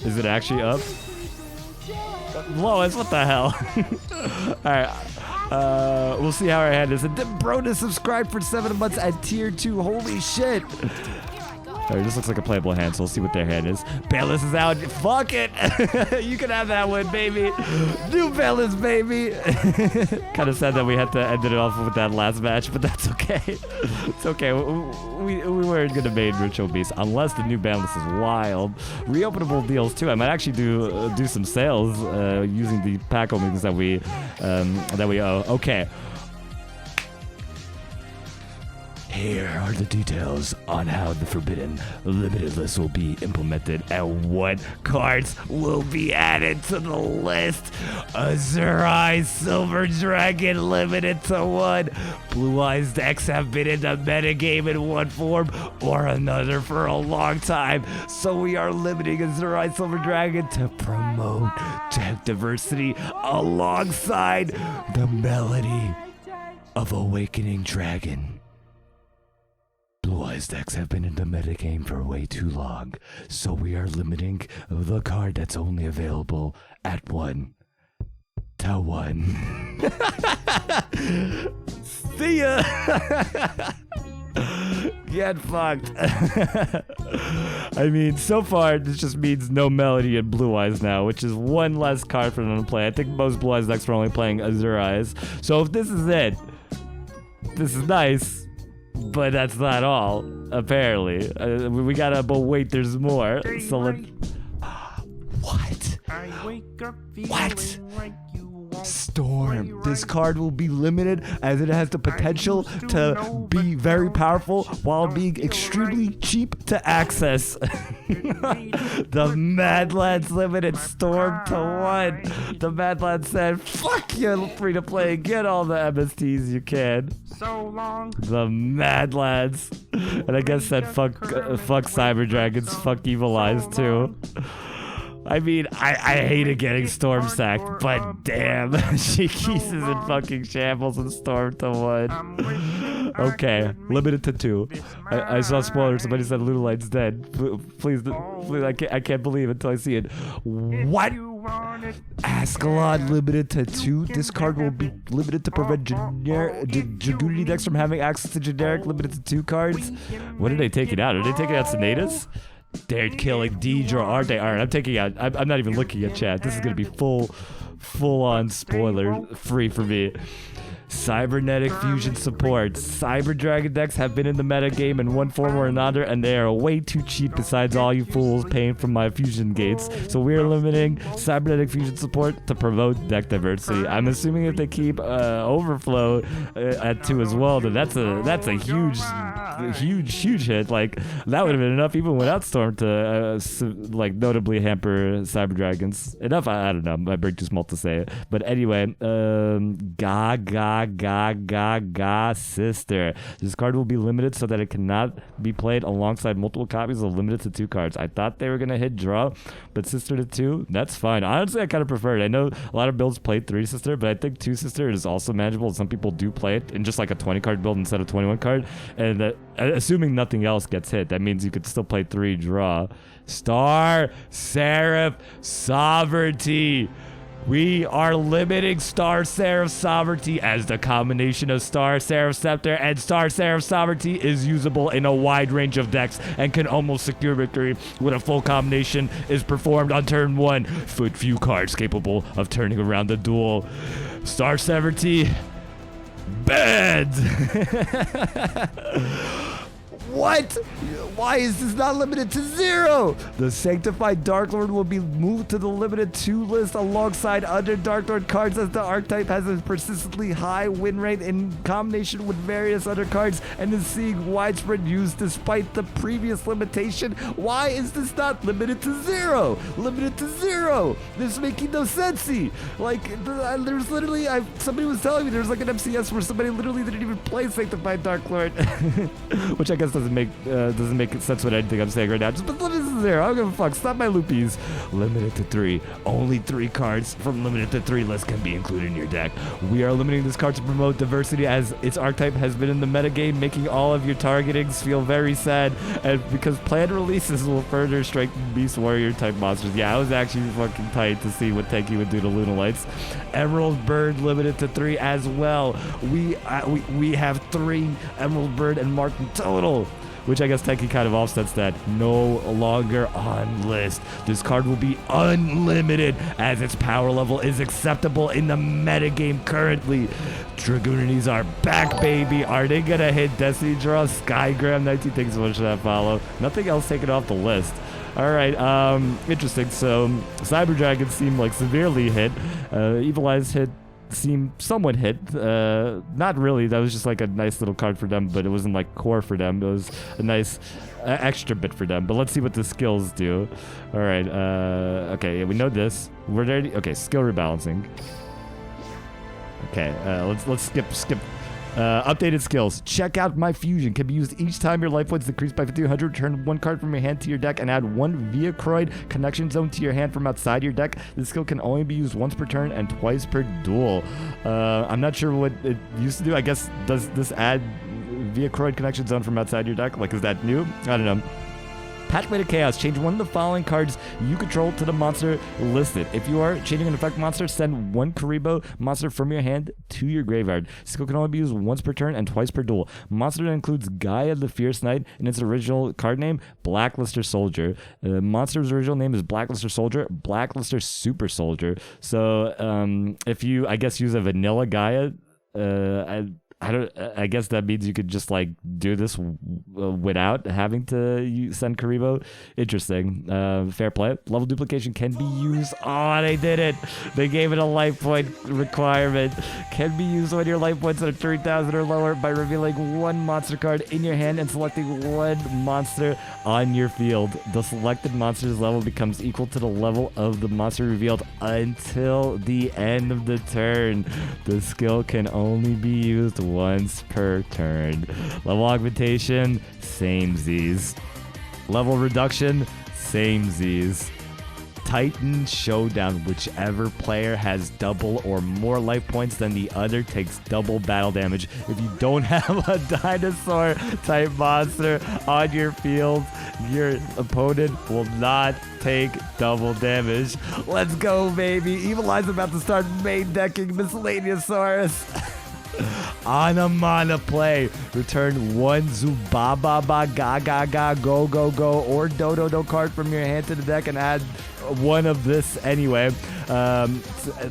Is it actually up? Lois, what the hell? Alright. We'll see how our hand is. And Brona subscribed for 7 months at tier 2. Holy shit. Alright, this looks like a playable hand, so we'll see what their hand is. Banlist is out. Fuck it. You can have that one, baby. New Banlist, baby. Kind of sad that we had to end it off with that last match, but that's okay. It's okay. We weren't going to main Ritual Beast unless the new Banlist is wild. Reopenable deals, too. I might actually do some sales using the pack openings that we owe. Okay. Here are the details on how the Forbidden Limited list will be implemented and what cards will be added to the list. Azure Eyes Silver Dragon limited to 1. Blue Eyes decks have been in the metagame in one form or another for a long time, so we are limiting Azure Eyes Silver Dragon to promote deck diversity alongside the melody of Awakening Dragon. Blue Eyes decks have been in the metagame for way too long, so we are limiting the card that's only available at 1 to 1. See ya! Get fucked. I mean, so far, this just means no Melody and Blue Eyes now, which is one less card for them to play. I think most Blue Eyes decks are only playing Azure Eyes. So if this is it, this is nice. But that's not all, apparently. We gotta, but wait, there's more. So let's... What? What? Storm. This card will be limited as it has the potential to be very powerful while being extremely cheap to access. The Mad Lads limited Storm to 1. The Mad Lads said, fuck you, free to play, get all the MSTs you can. So long. The Mad Lads. And I guess said fuck Cyber Dragons, fuck Evil Eyes too. I mean, I hated getting Storm sacked, but damn, Shikis is in fucking shambles and Storm to 1. Okay, limited to 2. I saw spoilers. Somebody said Lunalight's dead. Please, I can't believe it until I see it. What? Ascalon limited to 2. This card will be limited to prevent Jagunity decks from having access to generic limited to 2 cards. What are they taking out? Are they taking out Senatus? They're killing Deidre, aren't they? Alright, I'm taking out. I'm not even looking at chat. This is gonna be full on spoiler free for me. Cybernetic Fusion support. Cyber Dragon decks have been in the meta game in one form or another, and they are way too cheap besides all you fools paying for my fusion gates. So we are limiting Cybernetic Fusion support to promote deck diversity. I'm assuming if they keep Overflow at 2 as well, then that's a huge hit. Like, that would have been enough even without Storm to like notably hamper Cyber Dragons. Enough, I don't know, my brain too small to say it. But anyway, sister. This card will be limited so that it cannot be played alongside multiple copies of limited to 2 cards. I thought they were gonna hit draw, but sister to 2, that's fine. Honestly, I kind of prefer it. I know a lot of builds play 3 sister, but I think 2 sister is also manageable. Some people do play it in just like a 20 card build instead of 21 card, and assuming nothing else gets hit, that means you could still play 3 draw. Star Seraph Sovereignty. We are limiting Star Seraph Sovereignty as the combination of Star Seraph Scepter and Star Seraph Sovereignty is usable in a wide range of decks and can almost secure victory when a full combination is performed on turn 1. With few cards capable of turning around the duel. Star Sovereignty banned. What? Why is this not limited to 0? The Sanctified Dark Lord will be moved to the limited 2 list alongside other Dark Lord cards as the archetype has a persistently high win rate in combination with various other cards and is seeing widespread use despite the previous limitation. Why is this not limited to 0? Limited to 0. This is making no sense. Like, there's literally, somebody was telling me there's like an MCS where somebody literally didn't even play Sanctified Dark Lord, which I guess doesn't doesn't make sense with anything I'm saying right now. Just put limits to 0. I don't give a fuck. Stop my loopies. Limited to 3. Only 3 cards from limited to 3 list can be included in your deck. We are limiting this card to promote diversity as its archetype has been in the metagame, making all of your targetings feel very sad, and because planned releases will further strengthen Beast Warrior type monsters. Yeah, I was actually fucking tight to see what Tenki would do to Lunalights. Emerald Bird limited to 3 as well. We have 3 Emerald Bird and Mark in total, which I guess Tenki kind of offsets that. No longer on list. This card will be unlimited as its power level is acceptable in the metagame currently. Dragoonies are back, baby. Are they gonna hit Destiny Draw? Skygram 19, thanks so much for that follow. Nothing else taken off the list. All right, interesting. So Cyber Dragons seem like severely hit. Evil Eyes hit. Seem somewhat hit. Not really. That was just like a nice little card for them, but it wasn't like core for them. It was a nice extra bit for them. But let's see what the skills do. All right. Okay. Yeah, we know this. We're ready. Okay. Skill rebalancing. Okay. Let's skip. Updated skills. Check out my fusion. Can be used each time your life points decrease by 1500. Return 1 card from your hand to your deck and add 1 Viacroid connection zone to your hand from outside your deck. This skill can only be used once per turn and twice per duel. I'm not sure what it used to do. I guess does this add Viacroid connection zone from outside your deck? Like, is that new? I don't know. Patchblade of Chaos. Change one of the following cards you control to the monster listed. If you are changing an effect monster, send 1 Karibo monster from your hand to your graveyard. Skill can only be used once per turn and twice per duel. Monster that includes Gaia the Fierce Knight in its original card name, Blacklister Soldier. Monster's original name is Blacklister Soldier, Blacklister Super Soldier. So if you, I guess, use a vanilla Gaia, I guess that means you could just like do this without having to send Karibo. Interesting. Fair play. Level duplication can be used. Oh, they did it. They gave it a life point requirement. Can be used when your life points are 3,000 or lower by revealing 1 monster card in your hand and selecting 1 monster on your field. The selected monster's level becomes equal to the level of the monster revealed until the end of the turn. The skill can only be used once per turn. Level augmentation, samesies. Level reduction, samesies. Titan Showdown. Whichever player has double or more life points than the other takes double battle damage. If you don't have a dinosaur type monster on your field, your opponent will not take double damage. Let's go, baby. Evil Eye's about to start main decking Miscellaneousaurus. On a mana play, return 1 Zubababa Gaga Go Go Go or Dodo card from your hand to the deck and add 1 of this anyway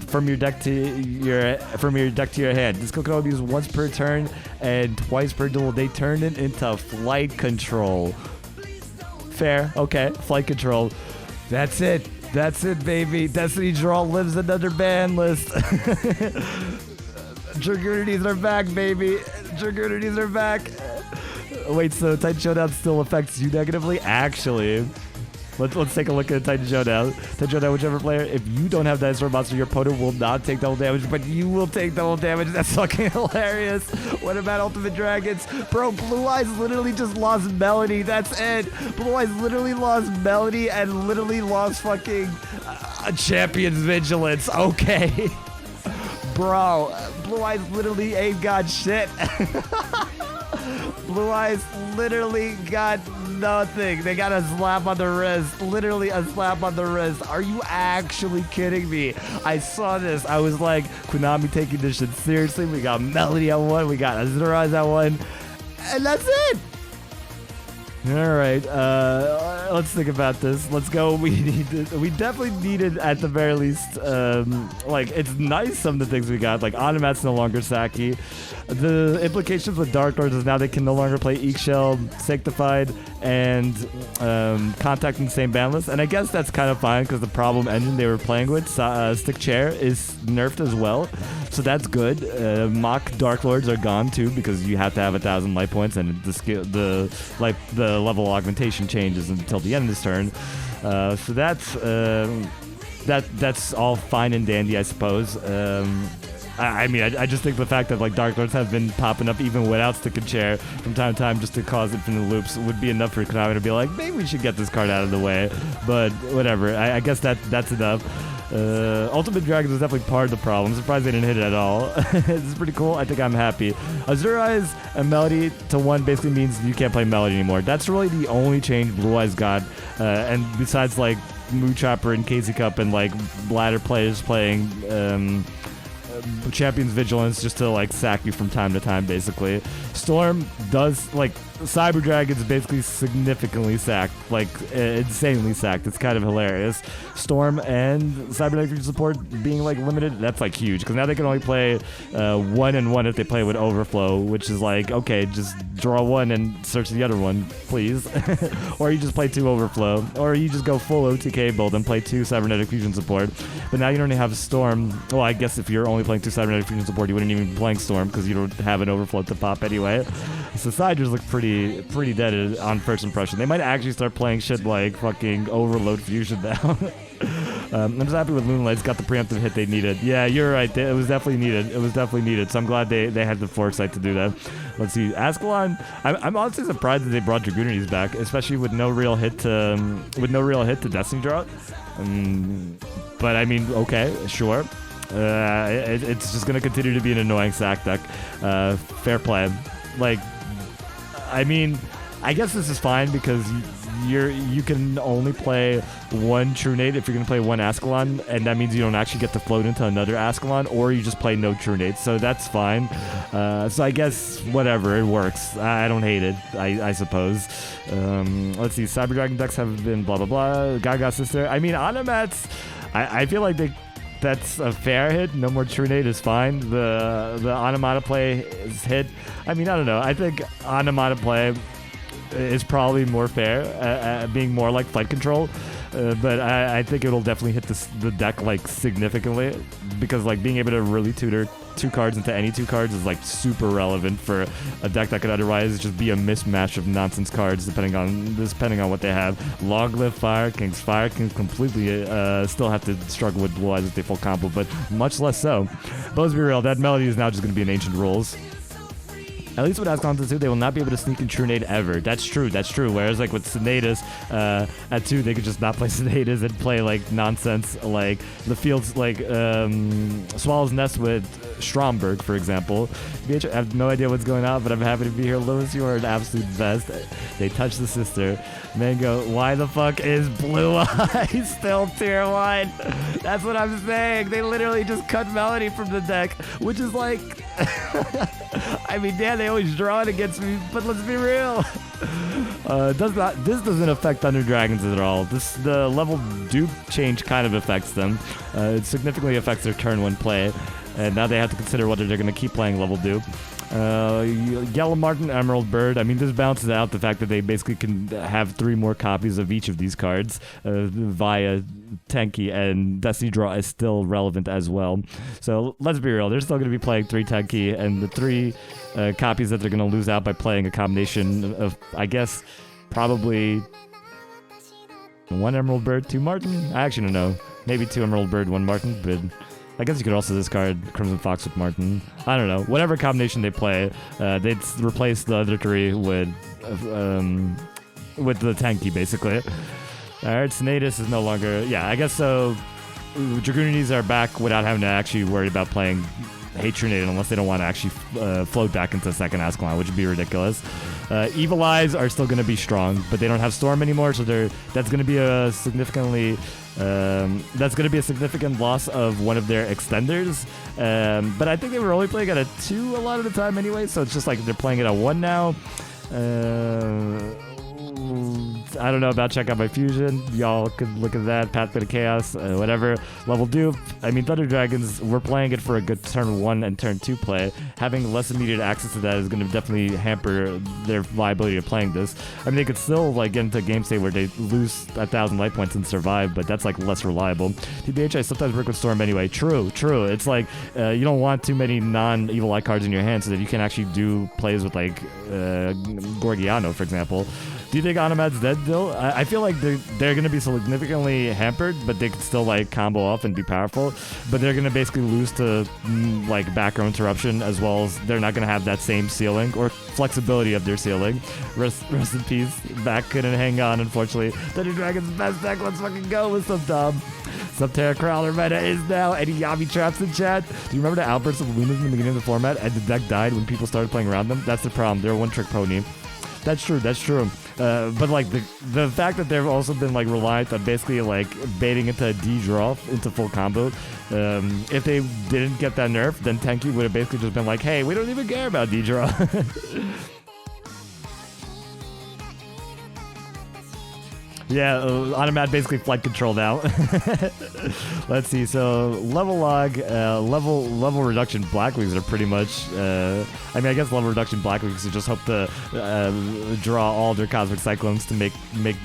from your deck to your hand. This skill can only be used once per turn and twice per duel. They turn it into flight control. Fair, okay, flight control. That's it, baby. Destiny Draw lives another ban list. Dragoonies are back, baby. Dragoonies are back. Wait, so Titan Showdown still affects you negatively? Actually, let's take a look at Titan Showdown. Titan Showdown, whichever player, if you don't have dinosaur monster, your opponent will not take double damage, but you will take double damage. That's fucking hilarious. What about Ultimate Dragons? Bro, Blue Eyes literally just lost Melody. That's it. Blue Eyes literally lost Melody and literally lost fucking Champion's Vigilance. Okay. Bro, Blue Eyes literally ain't got shit. Blue Eyes literally got nothing. They got a slap on the wrist. Literally a slap on the wrist. Are you actually kidding me? I saw this. I was like, Konami taking this shit seriously. We got Melody at 1. We got Azuraz at 1. And that's it. All right, let's think about this. Let's go. We definitely needed, at the very least, like, it's nice some of the things we got. Like, Automat's no longer Saki. The implications with Dark Lords is now they can no longer play Eekshell, Sanctified, and Contact in the same ban list. And I guess that's kind of fine because the problem engine they were playing with, Stick Chair, is nerfed as well. So that's good. Mock Dark Lords are gone too because you have to have 1,000 life points, and the level augmentation changes until the end of this turn. So that's all fine and dandy, I suppose. I mean, I just think the fact that like Dark Lords have been popping up even without Stick and Chair from time to time just to cause infinite loops would be enough for Konami to be like, maybe we should get this card out of the way. But whatever, I guess that's enough. Ultimate Dragons was definitely part of the problem. I'm surprised they didn't hit it at all. This is pretty cool. I think I'm happy. Azure Eyes and Melody to 1 basically means you can't play Melody anymore. That's really the only change Blue Eyes got. And besides like Moo Chopper and Casey Cup and like ladder players playing Champion's Vigilance just to like sack you from time to time, basically. Storm does like Cyber Dragon's basically significantly sacked, like insanely sacked. It's kind of hilarious. Storm and Cyber Dragon support being like limited, that's like huge because now they can only play 1 and 1 if they play with Overflow, which is like, okay, just draw 1 and search the other one, please. Or you just play 2 Overflow, or you just go full OTK build and play 2 Cybernetic Fusion support. But now you don't have Storm. Well, I guess if you're only playing 2 Cybernetic Fusion support, you wouldn't even be playing Storm because you don't have an Overflow to pop anyway. So Siders look pretty dead on first impression. They might actually start playing shit like fucking Overload Fusion now. I'm just happy with Moonlight's got the preemptive hit they needed. Yeah, you're right. It was definitely needed. So I'm glad they had the foresight to do that. Let's see. Ascalon, I'm honestly surprised that they brought Dragoonies back, especially with no real hit to Destiny Draw. But I mean, okay, sure. It's just gonna continue to be an annoying sack deck. Fair play. Like, I mean, I guess this is fine because you can only play 1 True Nade if you're gonna play 1 Ascalon, and that means you don't actually get to float into another Ascalon, or you just play no True Nade, so that's fine. So I guess whatever, it works. I don't hate it, I suppose. Let's see, Cyber Dragon decks have been blah blah blah. Gaga Sister. I mean, Onomats, I feel like that's a fair hit. No more True Nade is fine. The Onomata play is hit. I mean, I don't know. I think Onomata play is probably more fair, being more like Fight Control. But I think it'll definitely hit the deck like significantly because like being able to really tutor 2 cards into any 2 cards is like super relevant for a deck that could otherwise just be a mismatch of nonsense cards depending on what they have. Long Live Fire Kings completely still have to struggle with Blue Eyes if they full combo, but much less so. But let's be real, that Melody is now just going to be an Ancient Rules. At least with Ascalon 2, they will not be able to sneak in True Nade ever. That's true. Whereas like with Senatus, at 2, they could just not play Senatus and play like nonsense like the fields like Swallow's Nest with Stromberg, for example. I have no idea what's going on, but I'm happy to be here. Lois, you are an absolute best. They touch the sister. Mango, why the fuck is Blue Eyes still tier 1? That's what I'm saying. They literally just cut Melody from the deck, which is like... I mean, damn, they always draw it against me, but let's be real. This doesn't affect Thunder Dragons at all. The level dupe change kind of affects them. It significantly affects their turn 1 play, and now they have to consider whether they're going to keep playing level dupe. Yellow Martin, Emerald Bird. I mean, this balances out the fact that they basically can have 3 more copies of each of these cards via Tenki, and Destiny Draw is still relevant as well. So let's be real, they're still going to be playing 3 Tenki, and the 3 copies that they're going to lose out by playing a combination of, I guess, probably 1 Emerald Bird, 2 Martin? I actually don't know. Maybe 2 Emerald Bird, 1 Martin, but I guess you could also discard Crimson Fox with Martin. I don't know. Whatever combination they play, they'd replace the other 3 with the Tenki, basically. Alright, Senatus is no longer... Yeah, I guess so. Dragoonies are back without having to actually worry about playing Hatronade unless they don't want to actually float back into second Ascalon, which would be ridiculous. Evil Eyes are still going to be strong, but they don't have Storm anymore, so that's going to be a significant loss of one of their extenders. But I think they were only playing at a 2 a lot of the time anyway, so it's just like they're playing it at 1 now. I don't know about Check Out My Fusion. Y'all could look at that. Pathway to Chaos, whatever. Level Dupe. I mean, Thunder Dragons, we're playing it for a good turn 1 and turn 2 play. Having less immediate access to that is going to definitely hamper their viability of playing this. I mean, they could still like get into a game state where they lose 1,000 life points and survive, but that's like less reliable. TBH, I sometimes work with Storm anyway. True. It's like you don't want too many non-Evil Eye cards in your hand so that you can actually do plays with like Gorgiano, for example. Do you think Onomat's dead still? I feel like they're going to be significantly hampered, but they could still like combo off and be powerful. But they're going to basically lose to like back row interruption, as well as they're not going to have that same ceiling or flexibility of their ceiling. Rest in peace. Back couldn't hang on, unfortunately. Thunder Dragon's best deck. Let's fucking go with some Dom. Subterra Crawler meta is now. Any Yami traps in chat? Do you remember the outbursts of Lunas in the beginning of the format and the deck died when people started playing around them? That's the problem. They're a one-trick pony. That's true. But like the fact that they've also been like reliant on basically like baiting into a D draw into full combo. If they didn't get that nerf, then Tenki would have basically just been like, hey, we don't even care about D draw. Yeah, Automat basically flight control now. Let's see. So level log, level reduction Blackwings are pretty much. I mean, I guess level reduction Blackwings just hope to draw all their Cosmic Cyclones to make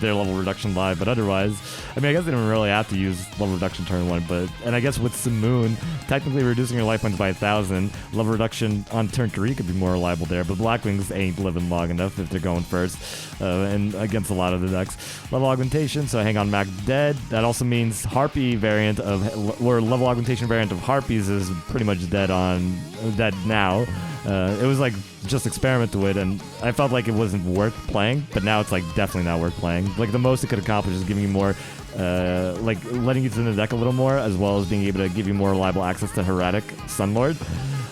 their level reduction live. But otherwise, I mean, I guess they don't really have to use level reduction turn one. And I guess with Simoon, technically reducing your life points by 1,000, level reduction on turn 3 could be more reliable there. But Blackwings ain't living long enough if they're going first, and against a lot of the decks. Level augmentation, so hang on Mac dead. That also means Harpy variant of, or level augmentation variant of Harpies is pretty much dead now. It was like just experimented with, and I felt like it wasn't worth playing, but now it's like definitely not worth playing. Like the most it could accomplish is giving you more, like letting you in the deck a little more, as well as being able to give you more reliable access to Heretic Sunlord.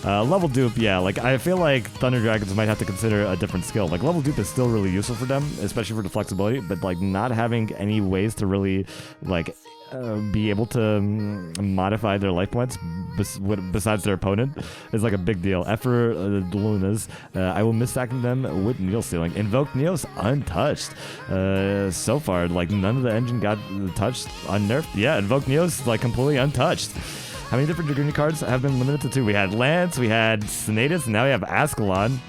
Level dupe, yeah, like I feel like Thunder Dragons might have to consider a different skill. Like level dupe is still really useful for them, especially for the flexibility, but like not having any ways to really like be able to modify their life points besides their opponent is like a big deal. Effort the Lunas, I will miss stacking them with Neil Stealing. Invoke Neos untouched. So far, like none of the engine got touched, unnerfed. Yeah, Invoke Neos like completely untouched. How many different Dragoonie cards have been limited to 2? We had Lance, we had Senatus, and now we have Ascalon.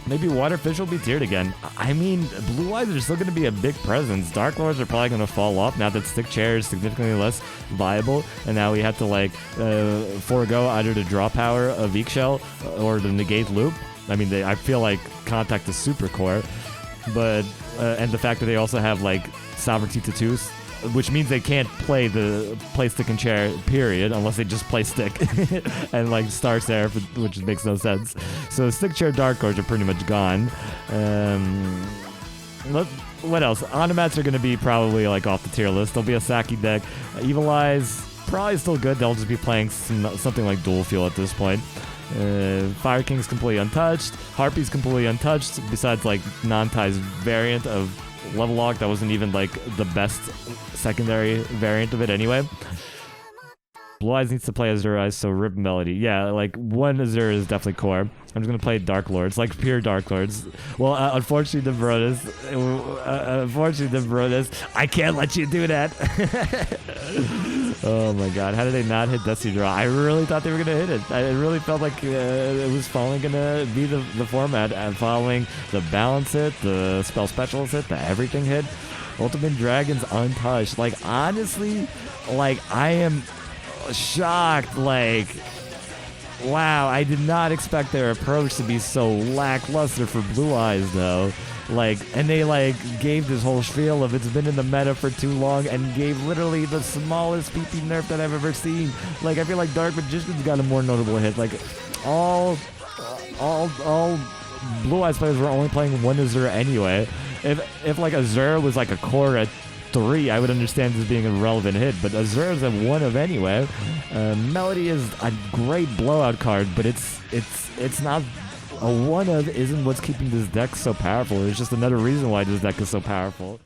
Maybe Waterfish will be tiered again. I mean, Blue Eyes are still going to be a big presence. Dark Lords are probably going to fall off now that Stick Chair is significantly less viable, and now we have to like forego either the draw power of Eek Shell or the negate loop. I mean, I feel like Contact is super core, but and the fact that they also have like Sovereignty to 2s, which means they can't play Stick and Chair, period, unless they just play Stick and like Star Seraph, which makes no sense. So Stick, Chair, Dark Lords are pretty much gone. What else? Onomats are going to be probably like off the tier list. There'll be a Saki deck. Evil Eyes, probably still good. They'll just be playing something like Dual Fuel at this point. Fire King's completely untouched. Harpy's completely untouched, besides like non-Tai's variant of Level Lock that wasn't even like the best secondary variant of it anyway. Blue Eyes needs to play Azure Eyes, so rip Melody. Yeah, like one Azure is definitely core. I'm just gonna play Dark Lords, like pure Dark Lords. Well, unfortunately, I can't let you do that. Oh my god, how did they not hit Destiny Draw? I really thought they were gonna hit it. I really felt like it was finally gonna be the format, and following the balance hit, the spell specialist hit, the everything hit. Ultimate Dragons untouched. Like honestly, like I am shocked. Like wow, I did not expect their approach to be so lackluster for Blue Eyes though. Like, and they like gave this whole spiel of it's been in the meta for too long and gave literally the smallest PP nerf that I've ever seen. Like I feel like Dark Magician's got a more notable hit. Like all Blue Eyes players were only playing one Azure anyway. If like Azure was like a core at 3, I would understand this being a relevant hit, but Azure is a 1 of anyway. Melody is a great blowout card, but it's not a 1 of isn't what's keeping this deck so powerful. It's just another reason why this deck is so powerful.